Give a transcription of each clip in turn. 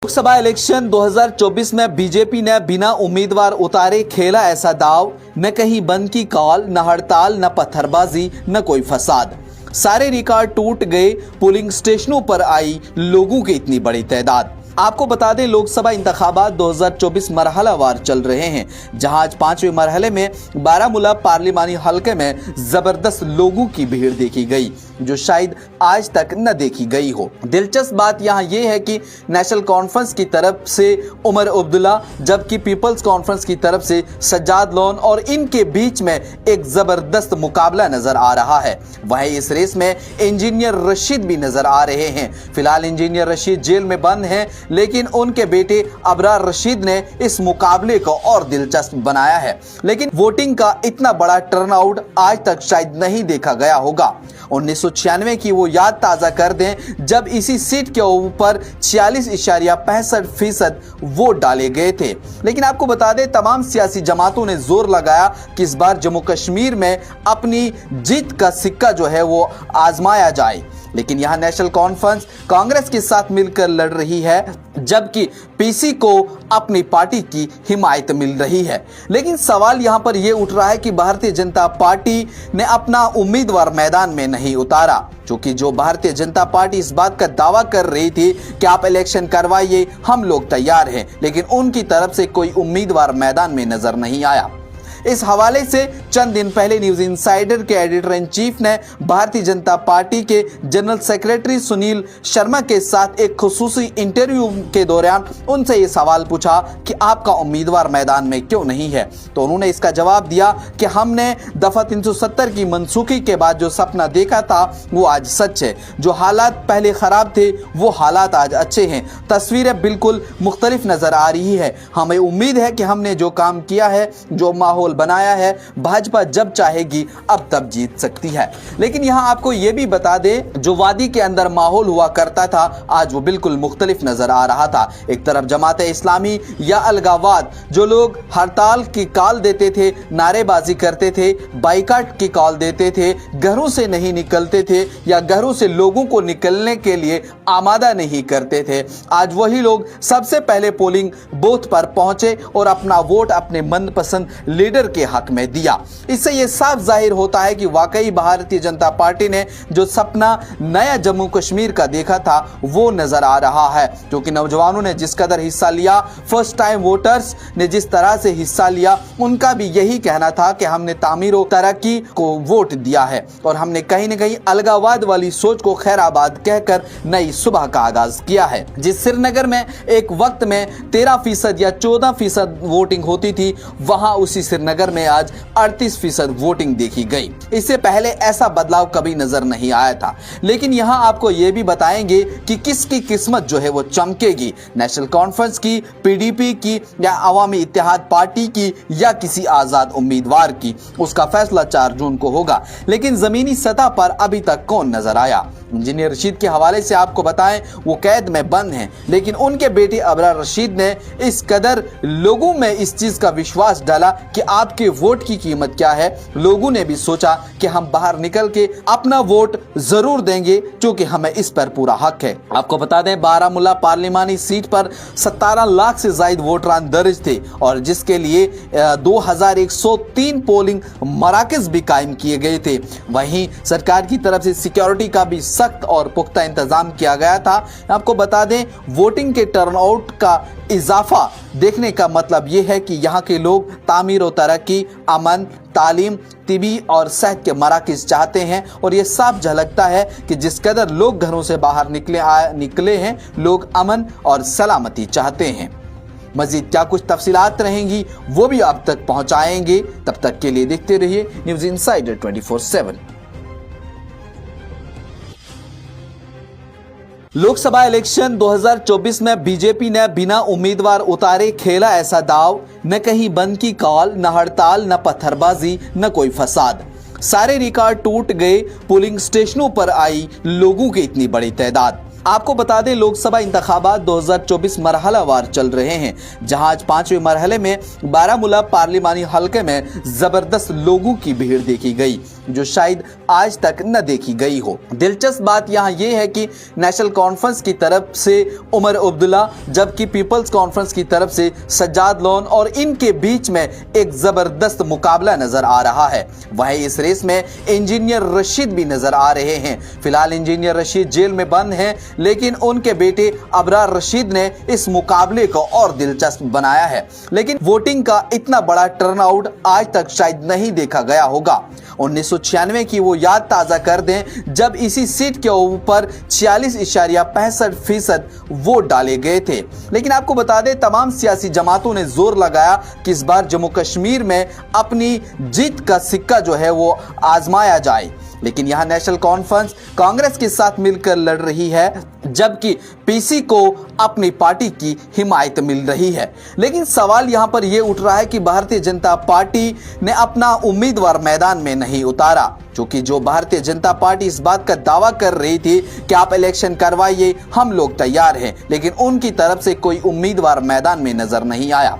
Lok Sabha election 2024 में BJP ने बिना उम्मीदवार उतारे खेला ऐसा दाव, न कहीं बंद की कॉल, न हड़ताल, न पत्थरबाजी, न कोई फसाद। सारे रिकॉर्ड टूट गए, पोलिंग स्टेशनों पर आई लोगों की इतनी बड़ी तादाद। आपको बता दें, लोकसभा इंतखाबात 2024 मरहलावार चल रहे हैं, जहां आज 5वें मरहले में बारामूला पार्लिमानी हलके में जबरदस्त लोगों की भीड़ देखी गई, जो शायद आज तक न देखी गई हो। दिलचस्प बात यहां यह है कि नेशनल कॉन्फ्रेंस की तरफ से उमर अब्दुल्ला, जबकि पीपल्स कॉन्फ्रेंस की तरफ से सज्जाद लोन, और इनके बीच में एक जबरदस्त मुकाबला नजर आ रहा है। वहीं इस रेस में इंजीनियर रशीद भी नजर आ रहे हैं। फिलहाल इंजीनियर रशीद जेल में बंद हैं, लेकिन उनके बेटे अबरार रशीद ने इस मुकाबले को और दिलचस्प बनाया है। लेकिन वोटिंग का इतना बड़ा टर्नआउट आज तक शायद नहीं देखा गया होगा। 1996 की वो याद ताजा कर दें, जब इसी सीट के ऊपर 46.65% वोट डाले गए थे। लेकिन आपको बता दें, तमाम सियासी जमातों ने जोर लगाया कि इस बार जम्मू कश्मीर में अपनी जीत का सिक्का जो है वो आजमाया जाए। लेकिन यहां नेशनल कॉन्फ्रेंस कांग्रेस के साथ मिलकर लड़ रही है, जबकि पीसी को अपनी पार्टी की हिमायत मिल रही है। लेकिन सवाल यहां पर यह उठ रहा है कि भारतीय जनता पार्टी ने अपना उम्मीदवार मैदान में नहीं उतारा, क्योंकि जो भारतीय जनता पार्टी इस बात का दावा कर रही थी कि आप इलेक्शन करवाइए, हम लोग तैयार हैं, लेकिन उनकी तरफ से कोई उम्मीदवार मैदान में नजर नहीं आया। इस हवाले से चंद दिन पहले न्यूज इनसाइडर के एडिटर इन चीफ ने भारतीय जनता पार्टी के जनरल सेक्रेटरी सुनील शर्मा के साथ एक खुसूसी इंटरव्यू के दौरान उनसे ये सवाल पूछा कि आपका उम्मीदवार मैदान में क्यों नहीं है। तो उन्होंने इसका जवाब दिया कि हमने दफा 370 की मनसूखी के बाद जो सपना देखा था वो आज सच है। जो हालात पहले खराब थे वो हालात आज अच्छे हैं। तस्वीरें बिल्कुल मुख्तलिफ नजर आ रही है। हमें उम्मीद है कि हमने जो काम किया है, जो माहौल बनाया है, भाजपा जब चाहेगी अब तब जीत सकती है। लेकिन यहां आपको यह भी बता दें, जो वादी के अंदर माहौल हुआ करता था आज वो बिल्कुल मुख्तलिफ नजर आ रहा था। एक तरफ जमात इस्लामी या अलगावाद, जो लोग हड़ताल की कॉल देते थे, नारेबाजी करते थे, बाइकाट की कॉल देते थे, घरों से नहीं निकलते थे या घरों से लोगों को निकलने के लिए आमादा नहीं करते थे, आज वही लोग सबसे पहले पोलिंग बूथ पर पहुंचे और अपना वोट अपने मनपसंद लीडर के हक में दिया। इससे यह साफ जाहिर होता है कि वाकई भारतीय जनता पार्टी ने जो सपना नया जम्मू कश्मीर का देखा था वो नजर आ रहा है, क्योंकि नौजवानों ने जिस कदर हिस्सा लिया, फर्स्ट टाइम वोटर्स ने जिस तरह से हिस्सा लिया, उनका भी यही कहना था कि हमने तामीर और तरक्की को वोट दिया है और हमने कहीं न कहीं अलगावाद वाली सोच को खैराबाद कहकर नई सुबह का आगाज किया है। जिस श्रीनगर में एक वक्त में 13% या 14% वोटिंग होती थी, वहां उसी श्रीनगर में आज 38% वोटिंग देखी गई। इससे पहले ऐसा बदलाव कभी नजर नहीं आया था। लेकिन यहां आपको यह भी बताएंगे कि किसकी किस्मत जो है वो चमकेगी, नेशनल कॉन्फ्रेंस की, पीडीपी की या अवामी इत्तेहाद पार्टी की या किसी आजाद उम्मीदवार की। उसका फैसला 4 जून को होगा। लेकिन जमीनी सतह पर अभी तक कौन नजर आया? इंजीनियर रशीद के हवाले से आपको बताएं, वो कैद में बंद हैं, लेकिन उनके बेटे अबरार रशीद ने इस कदर लोगों में इस चीज का विश्वास डाला कि आपके वोट की कीमत क्या है। लोगों ने भी सोचा कि हम बाहर निकल के अपना वोट जरूर देंगे, क्योंकि हमें इस पर पूरा हक है। आपको बता दें, बारामूला पार्लिमानी सीट पर 17 लाख से ज्यादा वोटरान दर्ज थे और जिसके लिए 2103 पोलिंग मराकज भी कायम किए गए थे। वहीं सरकार की तरफ से सिक्योरिटी का भी सख्त और पुख्ता इंतजाम किया गया था। आपको बता दें, वोटिंग के टर्नआउट का इजाफा देखने का मतलब यह है कि यहाँ के लोग तामीर और तरक्की, अमन, तालीम, तिबी और सेहत के मराकज़ चाहते हैं। और ये साफ झलकता है कि जिस कदर लोग घरों से बाहर निकले हैं, लोग अमन और सलामती चाहते हैं। मजीद क्या कुछ तफसीलात रहेंगी वो भी आप तक पहुंचाएंगे। तब तक के लिए देखते रहिए न्यूज इनसाइडर 24/7। लोकसभा इलेक्शन 2024 में बीजेपी ने बिना उम्मीदवार उतारे खेला ऐसा दाव, न कहीं बंद की कॉल, न हड़ताल, न पत्थरबाजी, न कोई फसाद। सारे रिकॉर्ड टूट गए, पोलिंग स्टेशनों पर आई लोगों की इतनी बड़ी तादाद। आपको बता दें, लोकसभा इंतखाबात 2024 मरहलावार चल रहे हैं, जहां आज 5वें मरहले में बारामूला पार्लिमानी हलके में जबरदस्त लोगों की भीड़ देखी गई, जो शायद आज तक न देखी गई हो। दिलचस्प बात यहाँ ये है कि नेशनल कॉन्फ्रेंस की तरफ से उमर अब्दुल्ला, जबकि पीपल्स कॉन्फ्रेंस की तरफ से सज्जाद लोन, और इनके बीच में एक जबरदस्त मुकाबला नजर आ रहा है। वहीं इस रेस में इंजीनियर रशीद भी नजर आ रहे हैं। फिलहाल इंजीनियर रशीद जेल में बंद हैं, लेकिन उनके बेटे अबरार रशीद ने इस मुकाबले को और दिलचस्प बनाया है। लेकिन वोटिंग का इतना बड़ा टर्नआउट आज तक शायद नहीं देखा गया होगा। 1996 की वो याद ताज़ा कर दें जब इसी सीट के ऊपर 46.65% वोट डाले गए थे। लेकिन आपको बता दें, तमाम सियासी जमातों ने जोर लगाया कि इस बार जम्मू कश्मीर में अपनी जीत का सिक्का जो है वो आजमाया जाए। लेकिन यहाँ नेशनल कॉन्फ्रेंस कांग्रेस के साथ मिलकर लड़ रही है, जबकि पीसी को अपनी पार्टी की हिमायत मिल रही है। लेकिन सवाल यहाँ पर यह उठ रहा है कि भारतीय जनता पार्टी ने अपना उम्मीदवार मैदान में नहीं उतारा, क्योंकि जो भारतीय जनता पार्टी इस बात का दावा कर रही थी कि आप इलेक्शन करवाइए, हम लोग तैयार हैं, लेकिन उनकी तरफ से कोई उम्मीदवार मैदान में नजर नहीं आया।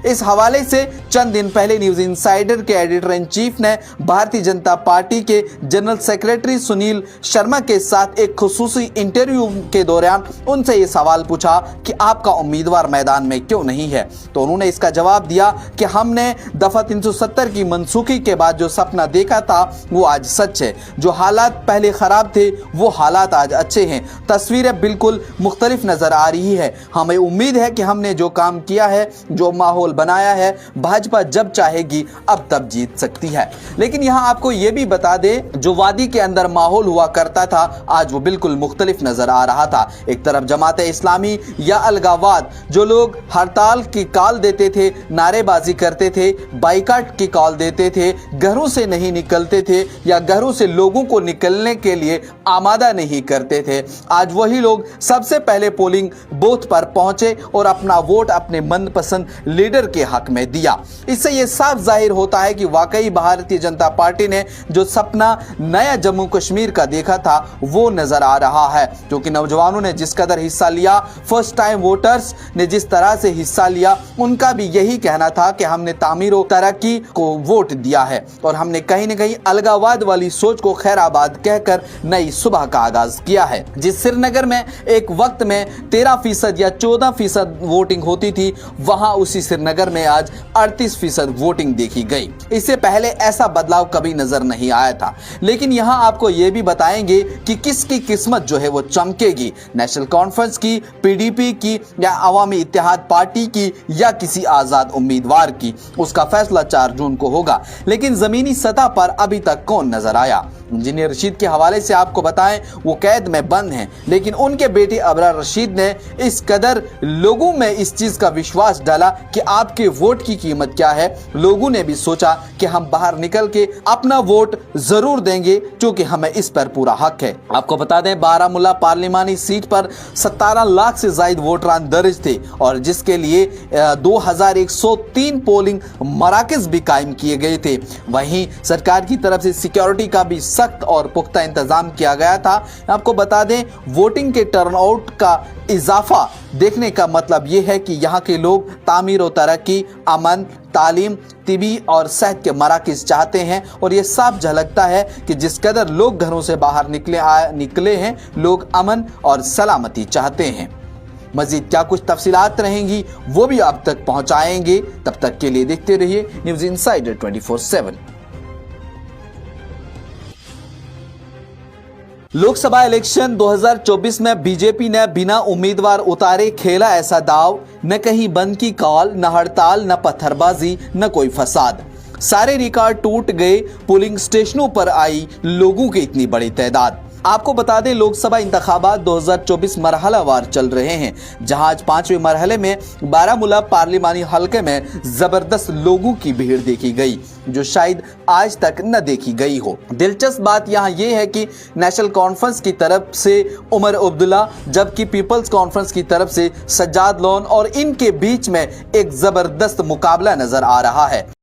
इस हवाले से चंद दिन पहले न्यूज इंसाइडर के एडिटर इन चीफ ने भारतीय जनता पार्टी के जनरल सेक्रेटरी सुनील शर्मा के साथ एक खुसूसी इंटरव्यू के दौरान उनसे ये सवाल पूछा कि आपका उम्मीदवार मैदान में क्यों नहीं है। तो उन्होंने इसका जवाब दिया कि हमने दफा 370 की मनसूखी के बाद जो सपना देखा था वो आज सच है। जो हालात पहले खराब थे वो हालात आज अच्छे हैं। तस्वीरें बिल्कुल मुख्तलिफ नजर आ रही है। हमें उम्मीद है कि हमने जो काम किया है, जो माहौल बनाया है, भाजपा जब चाहेगी अब तब जीत सकती है। लेकिन यहां आपको यह भी बता दें, जो वादी के अंदर माहौल हुआ करता था आज वो बिल्कुल मुख्तलिफ नजर आ रहा था। एक तरफ जमात इस्लामी या अलगावाद, जो लोग हड़ताल की कॉल देते थे, नारेबाजी करते थे, बाइकाट की कॉल देते थे, घरों से नहीं निकलते थे या घरों से लोगों को निकलने के लिए आमादा नहीं करते थे, आज वही लोग सबसे पहले पोलिंग बूथ पर पहुंचे और अपना वोट अपने मनपसंद लीडर के हक में दिया। इससे यह साफ जाहिर होता है कि वाकई भारतीय जनता पार्टी ने जो सपना नया जम्मू कश्मीर का देखा था वो नजर आ रहा है, क्योंकि नौजवानों ने जिस कदर हिस्सा लिया, फर्स्ट टाइम वोटर्स ने जिस तरह से हिस्सा लिया, उनका भी यही कहना था कि हमने तामीर और तरक्की को वोट दिया है और हमने कहीं न कहीं अलगावाद वाली सोच को खैराबाद कहकर नई सुबह का आगाज किया है। जिस श्रीनगर में एक वक्त में 13% या 14% वोटिंग होती थी, वहां उसी श्रीनगर में आज 38% वोटिंग देखी गई। इससे पहले ऐसा बदलाव कभी नजर नहीं आया था। लेकिन यहां आपको यह भी बताएंगे कि किसकी किस्मत जो है वो चमकेगी, नेशनल कॉन्फ्रेंस की, पीडीपी की या अवामी इत्तेहाद पार्टी की या किसी आजाद उम्मीदवार की। उसका फैसला 4 जून को होगा। लेकिन जमीनी सतह पर अभी तक कौन नजर आया? इंजीनियर रशीद के हवाले से आपको बताएं, वो कैद में बंद हैं, लेकिन उनके बेटे अबरार रशीद ने इस कदर लोगों में इस चीज का विश्वास डाला कि आपके वोट की कीमत क्या है। लोगों ने भी सोचा कि हम बाहर निकल के अपना वोट जरूर देंगे, क्योंकि हमें इस पर पूरा हक है। आपको बता दें, बारामूला पार्लिमानी सीट पर 17 लाख से ज्यादा वोटरान दर्ज थे और जिसके लिए 2103 पोलिंग मराकज भी कायम किए गए थे। वहीं सरकार की तरफ से सिक्योरिटी का भी सख्त और पुख्ता इंतजाम किया गया था। आपको बता दें, वोटिंग के टर्नआउट का इजाफा देखने का मतलब यह है कि यहाँ के लोग तामीर और तरक्की, अमन, तालीम, तिबी और सेहत के मराकज़ चाहते हैं। और ये साफ झलकता है कि जिस कदर लोग घरों से बाहर निकले हैं, लोग अमन और सलामती चाहते हैं। मजीद क्या कुछ तफसीलात रहेंगी वो भी आप तक पहुंचाएंगे। तब तक के लिए देखते रहिए न्यूज इंसाइडर 24/7। लोकसभा इलेक्शन 2024 में बीजेपी ने बिना उम्मीदवार उतारे खेला ऐसा दाव, न कहीं बंद की कॉल, न हड़ताल, न पत्थरबाजी, न कोई फसाद। सारे रिकॉर्ड टूट गए, पोलिंग स्टेशनों पर आई लोगों की इतनी बड़ी तादाद। आपको बता दें, लोकसभा इंतखाबात 2024 मरहलावार चल रहे हैं, जहां आज 5वें मरहले में बारामूला पार्लिमानी हलके में जबरदस्त लोगों की भीड़ देखी गई, जो शायद आज तक न देखी गई हो। दिलचस्प बात यहां यह है कि नेशनल कॉन्फ्रेंस की तरफ से उमर अब्दुल्ला, जबकि पीपल्स कॉन्फ्रेंस की तरफ से सज्जाद लोन, और इनके बीच में एक जबरदस्त मुकाबला नजर आ रहा है।